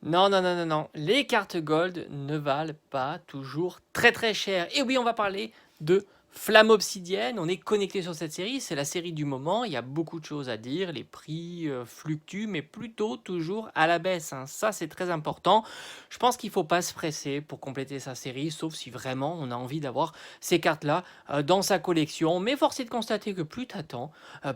Non, non, non, non, non. Les cartes Gold ne valent pas toujours très très cher. Et oui, on va parler de Flamme Obsidienne. On est connecté sur cette série. C'est la série du moment. Il y a beaucoup de choses à dire. Les prix fluctuent, mais plutôt toujours à la baisse, hein. Ça, c'est très important. Je pense qu'il ne faut pas se presser pour compléter sa série, sauf si vraiment on a envie d'avoir ces cartes-là dans sa collection. Mais force est de constater que plus tu attends,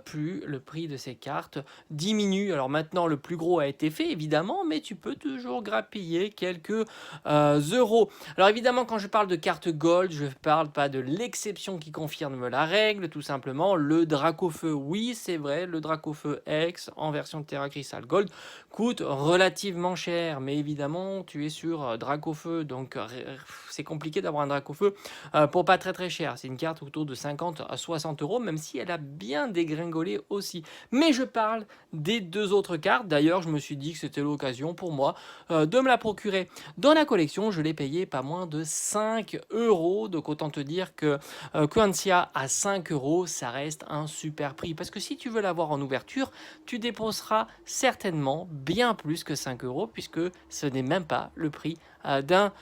plus le prix de ces cartes diminue. Alors maintenant, le plus gros a été fait, évidemment, mais tu peux toujours grappiller quelques euros. Alors évidemment, quand je parle de carte gold, je ne parle pas de l'exception qui confirme la règle, tout simplement. Le Dracofeu, oui, c'est vrai, le Dracofeu X en version Terra Crystal Gold coûte relativement cher, mais évidemment, tu es sur Dracofeu, donc c'est compliqué d'avoir un Dracofeu pour pas très très cher. C'est une carte autour de 50 à 60 euros, même si elle a bien dégringolé aussi. Mais je parle des deux autres cartes. D'ailleurs, je me suis dit que c'était l'occasion pour moi de me la procurer dans la collection. Je l'ai payé pas moins de 5 euros. Donc autant te dire que Quantia à 5 euros, ça reste un super prix. Parce que si tu veux l'avoir en ouverture, tu dépenseras certainement bien plus que 5 euros, puisque ce n'est même pas le prix d'un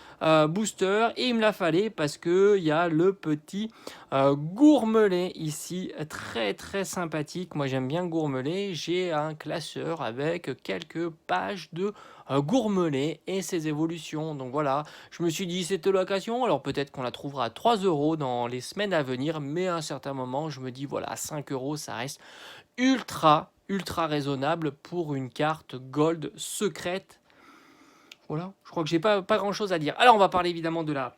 booster. Et il me la fallait parce qu'il y a le petit Gourmelet ici, très très sympathique. Moi j'aime bien Gourmelet. J'ai un classeur avec quelques pages de Gourmelet et ses évolutions. Donc voilà, je me suis dit c'était l'occasion. Alors peut-être qu'on la trouvera à 3 euros dans les semaines à venir, mais à un certain moment, je me dis voilà, 5 euros, ça reste ultra raisonnable pour une carte gold secrète. Voilà, je crois que j'ai pas grand chose à dire. Alors on va parler évidemment de la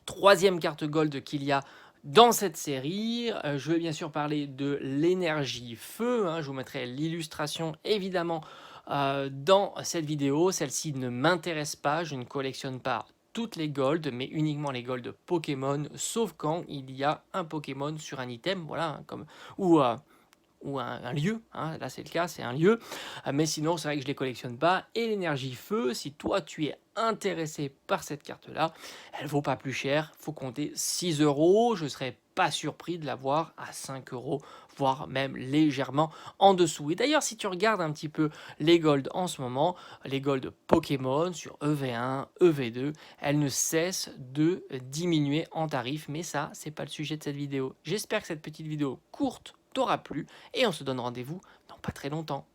troisième carte gold qu'il y a dans cette série. Je vais bien sûr parler de l'énergie feu, hein. Je vous mettrai l'illustration évidemment dans cette vidéo. Celle-ci ne m'intéresse pas, je ne collectionne pas toutes les golds, mais uniquement les golds Pokémon, sauf quand il y a un Pokémon sur un item, voilà, hein, comme, ou un lieu, hein, là c'est le cas, c'est un lieu, mais sinon c'est vrai que je ne les collectionne pas. Et l'énergie feu, si toi tu es intéressé par cette carte là, elle vaut pas plus cher, faut compter 6 euros, je serais pas surpris de l'avoir à 5 euros, voire même légèrement en dessous. Et d'ailleurs, si tu regardes un petit peu les golds en ce moment, les golds Pokémon sur EV1, EV2, elles ne cessent de diminuer en tarif, mais ça, c'est pas le sujet de cette vidéo. J'espère que cette petite vidéo courte t'aura plu et on se donne rendez-vous dans pas très longtemps.